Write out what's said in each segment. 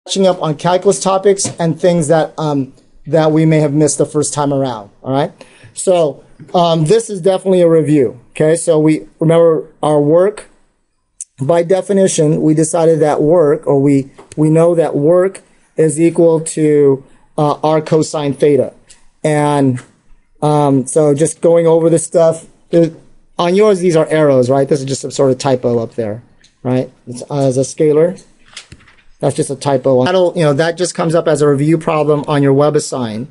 catching up on calculus topics and things that that we may have missed the first time around. All right. So this is definitely a review. Okay. So we remember our work. By definition, we decided that work, or we know that work is equal to r cosine theta. And so just going over this stuff. On yours, these are arrows, right? This is just some sort of typo up there, right? It's, as a scalar. That's just a typo. That'll, that just comes up as a review problem on your web assign.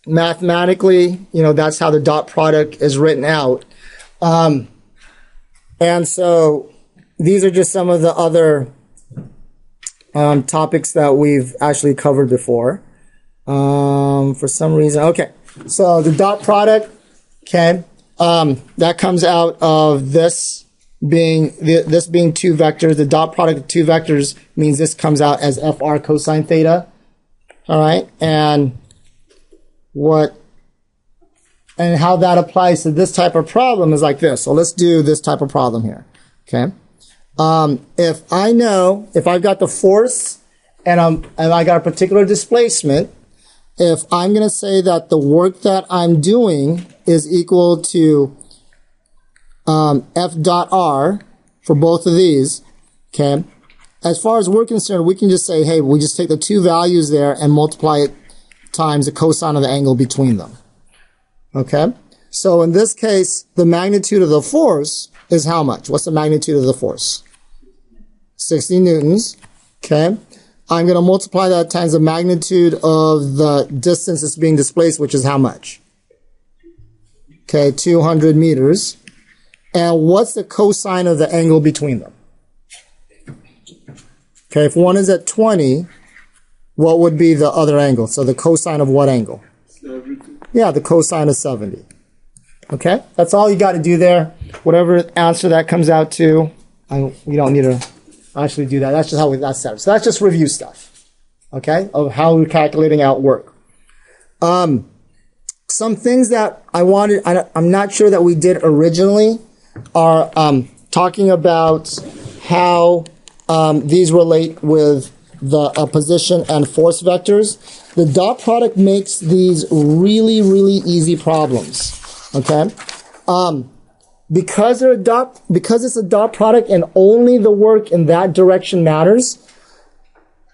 Mathematically, that's how the dot product is written out. And so these are just some of the other topics that we've actually covered before. For some reason, okay. So the dot product, okay, that comes out of this being two vectors. The dot product of two vectors means this comes out as fr cosine theta. All right, and how that applies to this type of problem is like this. So let's do this type of problem here. Okay, if I've got the force and I got a particular displacement, if I'm going to say that the work that I'm doing is equal to F dot R for both of these, okay, as far as we're concerned, we can just say, hey, we just take the two values there and multiply it times the cosine of the angle between them. Okay? So in this case, the magnitude of the force is how much? What's the magnitude of the force? 60 newtons. Okay? I'm going to multiply that times the magnitude of the distance that's being displaced, which is how much? Okay, 200 meters. And what's the cosine of the angle between them? Okay, if one is at 20, what would be the other angle? So the cosine of what angle? 70. Yeah, the cosine of 70. Okay, that's all you got to do there. Whatever answer that comes out to, we don't need to actually do that. That's just how that's set up. So that's just review stuff, okay, of how we're calculating out work. Some things that I'm not sure that we did originally are talking about how these relate with the position and force vectors. The dot product makes these really, really easy problems. Okay, because it's a dot product and only the work in that direction matters.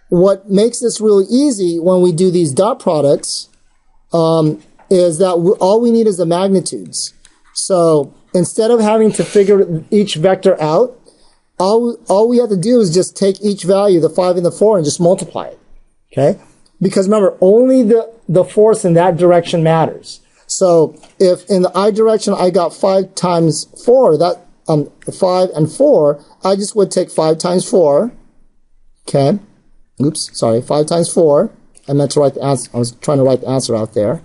What makes this really easy when we do these dot products is that all we need is the magnitudes. So instead of having to figure each vector out, all we have to do is just take each value, the 5 and the 4, and just multiply it. Okay? Because remember, only the force in that direction matters. So if in the I direction I got 5 times 4, that 5 and 4, I just would take 5 times 4. Okay? Oops, sorry, 5 times 4. I meant to write the answer. I was trying to write the answer out there.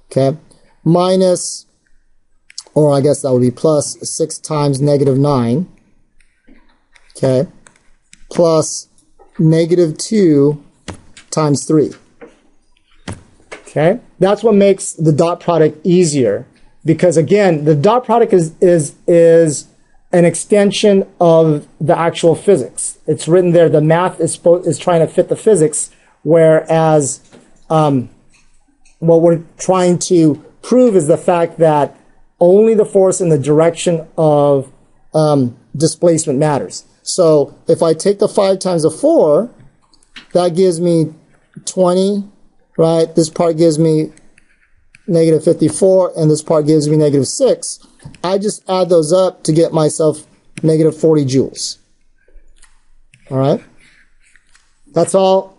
Okay? Minus, or I guess that would be plus 6 times negative 9. Okay? Plus negative 2 times 3. Okay? That's what makes the dot product easier, because again, the dot product is an extension of the actual physics. It's written there. The math is trying to fit the physics, whereas what we're trying to prove is the fact that only the force in the direction of displacement matters. So if I take the 5 times the 4, that gives me 20, right? This part gives me negative 54, and this part gives me negative 6. I just add those up to get myself negative 40 joules. All right? That's all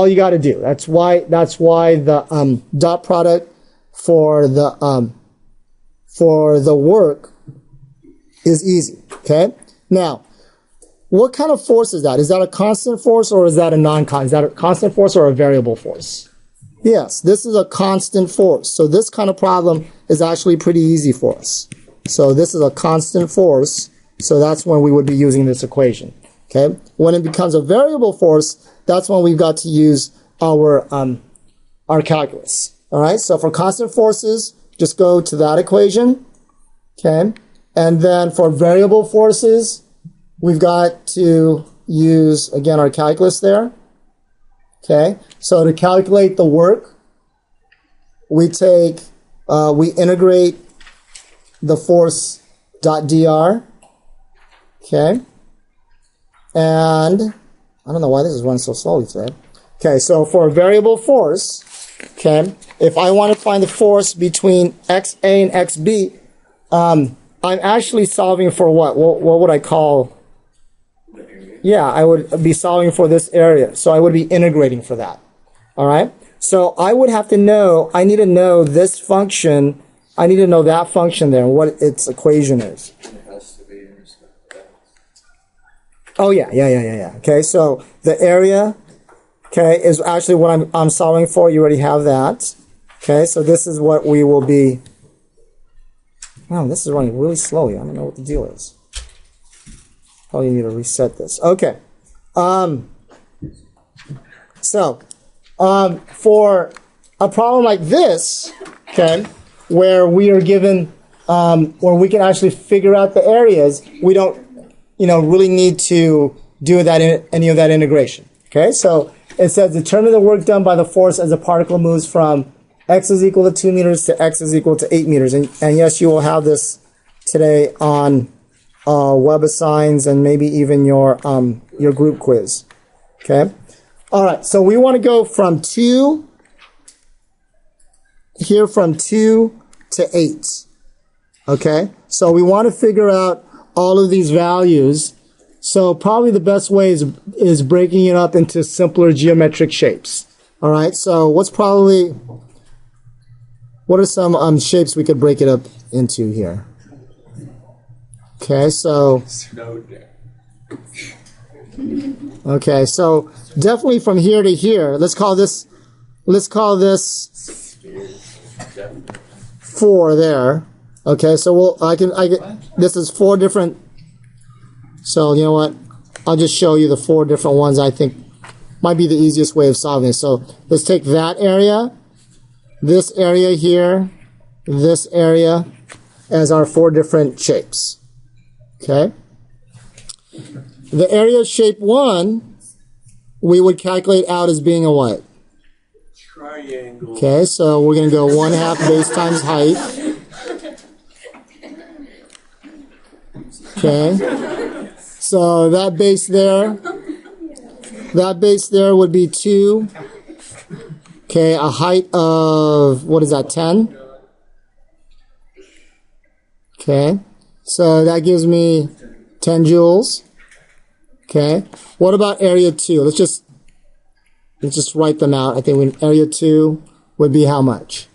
you got to do. That's why the dot product for the work is easy. Okay? Now, what kind of force is that? Is that a constant force or is that a non-constant? Is that a constant force or a variable force? Yes, this is a constant force. So this kind of problem is actually pretty easy for us. So this is a constant force. So that's when we would be using this equation. Okay? When it becomes a variable force, that's when we've got to use our calculus. All right? So for constant forces, just go to that equation. Okay? And then for variable forces, we've got to use, again, our calculus there. Okay, so to calculate the work, we integrate the force.dr. Okay, and I don't know why this is running so slowly today. Okay, so for a variable force, okay, if I want to find the force between XA and XB, I'm actually solving for what? What would I call? Yeah, I would be solving for this area. So I would be integrating for that. All right? So I would have to know, I need to know this function, I need to know that function there and what its equation is. It has to be in respect to X. Oh, yeah. Okay, so the area, okay, is actually what I'm solving for. You already have that. Okay, so this is what we will be. Wow, this is running really slowly. I don't know what the deal is. Probably need to reset this. Okay. For a problem like this, okay, where we are given, where we can actually figure out the areas, we don't, really need to do any of that integration. Okay, so it says determine the work done by the force as the particle moves from x is equal to 2 meters to x is equal to 8 meters. And yes, you will have this today on WebAssigns and maybe even your group quiz. Okay. All right. So we want to go from 2 to 8. Okay. So we want to figure out all of these values. So probably the best way is breaking it up into simpler geometric shapes. All right. So what are some shapes we could break it up into here? Okay, so definitely from here to here. Let's call this 4 there. Okay, so this is 4 different. So you know what? I'll just show you the 4 different ones I think might be the easiest way of solving this. So let's take that area, this area here, this area as our 4 different shapes. Okay. The area of shape 1 we would calculate out as being a what? Triangle. Okay, so we're going to go 1/2 base times height. Okay. So that base there would be 2. Okay, a height of, what is that, 10? Okay. So that gives me 10 joules. Okay. What about area 2? Let's just write them out. I think area 2 would be how much?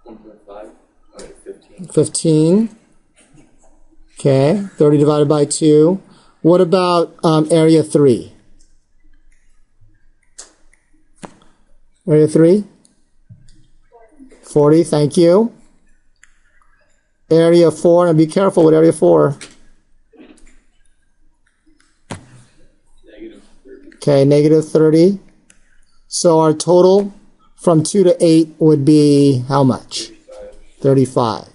1.5. 15. Okay. 30 divided by 2. What about area 3? Area 3? 40. Thank you. Area 4, and be careful with area 4. Okay, negative 30. So our total from 2 to 8 would be how much? 35.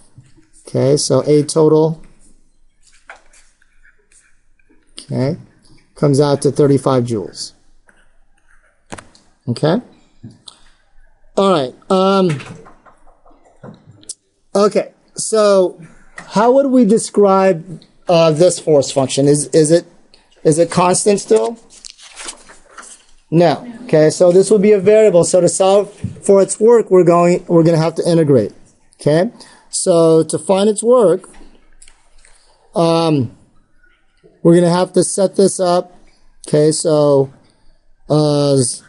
Okay, so A total, okay, comes out to 35 joules. Okay? All right. Okay. So, how would we describe this force function? Is it constant still? No. Okay. So this would be a variable. So to solve for its work, we're going to have to integrate. Okay. So to find its work, we're going to have to set this up. Okay. So, as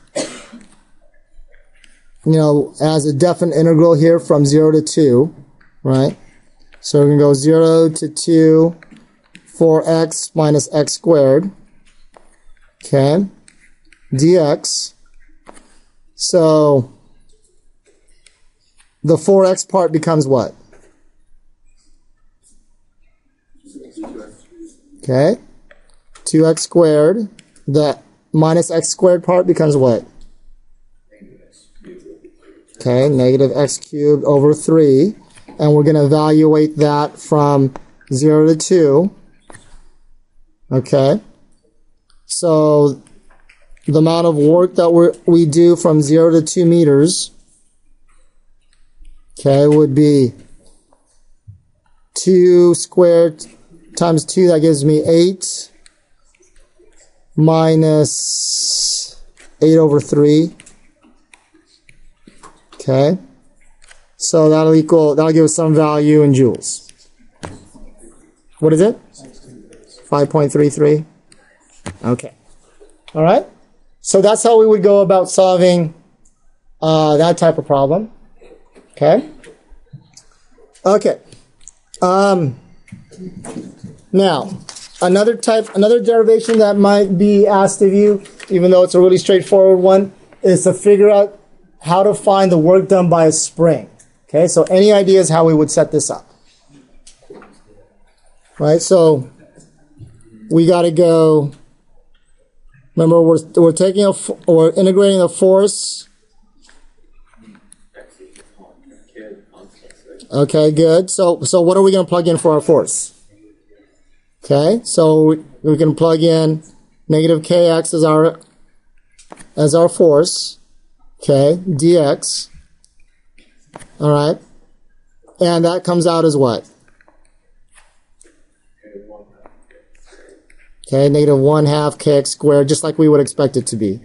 a definite integral here from 0 to 2. Right? So we're going to go 0 to 2 4x minus x squared. Okay. Dx. So the 4x part becomes what? Okay. 2x squared. The minus x squared part becomes what? Okay. Negative x cubed over 3. And we're going to evaluate that from 0 to 2. Okay. So the amount of work that we do from 0 to 2 meters, okay, would be 2 squared times 2, that gives me 8 minus 8 over 3. Okay. So that'll give us some value in joules. What is it? 5.33. Okay. All right. So that's how we would go about solving that type of problem. Okay. Okay. Now, another derivation that might be asked of you, even though it's a really straightforward one, is to figure out how to find the work done by a spring. Okay, so any ideas how we would set this up? Right, so we got to go. Remember, we're integrating a force. Okay, good. So what are we going to plug in for our force? Okay, so we can plug in negative kx as our force. Okay, dx. All right, and that comes out as what? Okay, negative 1/2 kx squared, just like we would expect it to be.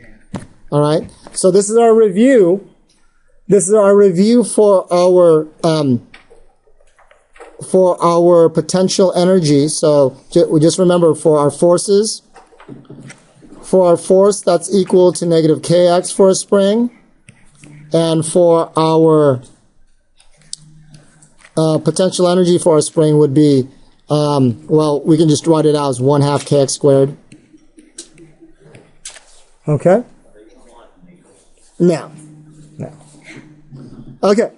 All right, so this is our review. This is our review for our potential energy. So we just remember for our forces. For our force, that's equal to negative kx for a spring. And for our potential energy for a spring would be, well, we can just write it out as 1/2 kx squared. Okay? Now. Okay.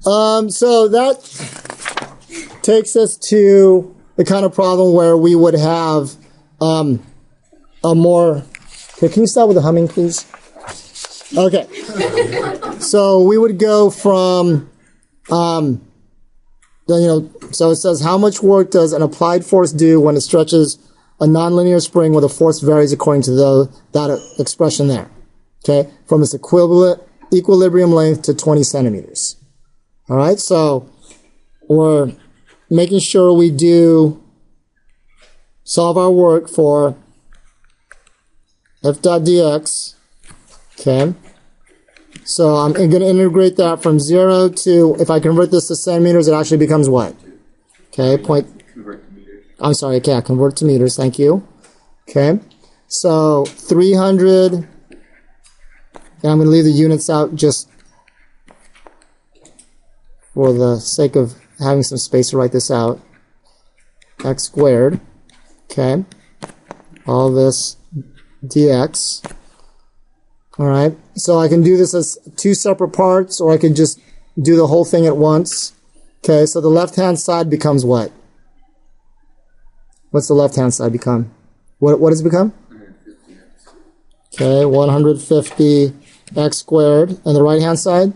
So that takes us to the kind of problem where we would have a more... Okay, can you stop with the humming, please? Okay. So we would go from, so it says how much work does an applied force do when it stretches a nonlinear spring where the force varies according to that expression there. Okay, from its equilibrium length to 20 centimeters. All right, so we're making sure we solve our work for f dot dx. Okay, so I'm going to integrate that from 0 to, if I convert this to centimeters, it actually becomes what? Okay, Convert to meters. I'm sorry, okay, I convert to meters, thank you. Okay, so 300, and I'm going to leave the units out just for the sake of having some space to write this out. X squared, okay, all this dx. All right, so I can do this as 2 separate parts, or I could just do the whole thing at once. Okay, so the left-hand side becomes what? What's the left-hand side become? What does it become? 150x. Okay, 150x squared. And the right-hand side?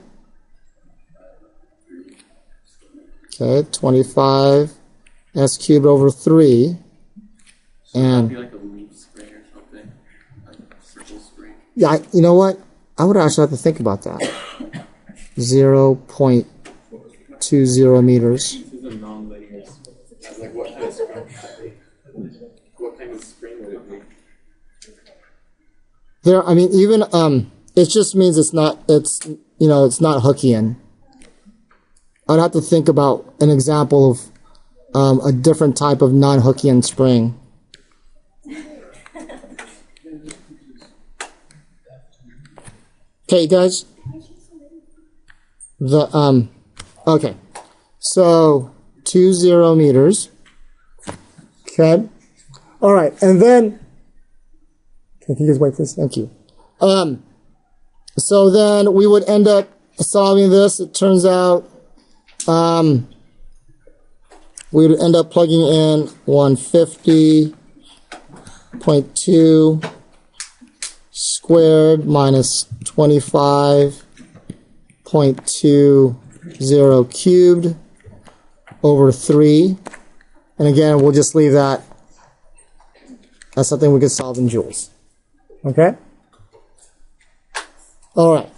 Okay, 25s cubed over 3. And Be like a leaf spring or something, like a circle spring. yeah, you know what? I would actually have to think about that. 0.20 meters. This is a non-linear spring. Like what kind of spring would it be? There, I mean, even it just means it's not Hookean. I'd have to think about an example of a different type of non-Hookean spring. Okay, guys. Okay. So 20 meters. Okay. All right, and then. Can you guys wait, please? Thank you. So then we would end up solving this. It turns out we would end up plugging in 150.2 squared minus 25.20 cubed over 3. And again, we'll just leave that That's something we can solve in joules. Okay? All right.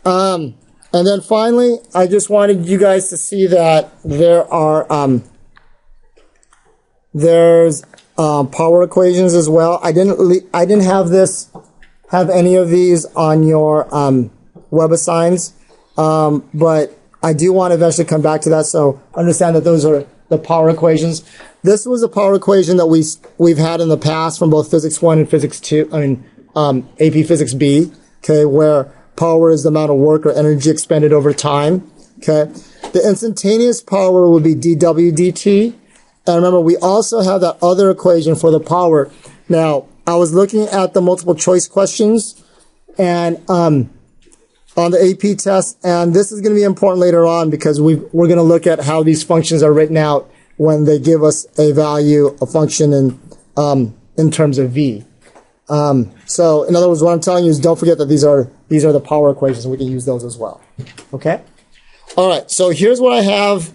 And then finally, I just wanted you guys to see that there are there's power equations as well. I didn't have any of these on your web assigns, but I do want to eventually come back to that. So understand that those are the power equations. This was a power equation that we've had in the past from both Physics 1 and Physics 2. AP Physics B. Okay, where power is the amount of work or energy expended over time. Okay, the instantaneous power would be dW dt. And remember, we also have that other equation for the power. Now, I was looking at the multiple choice questions and on the AP test, and this is going to be important later on because we're going to look at how these functions are written out when they give us a value, a function in terms of V. So, in other words, what I'm telling you is don't forget that these are the power equations. We can use those as well. Okay? All right, so here's what I have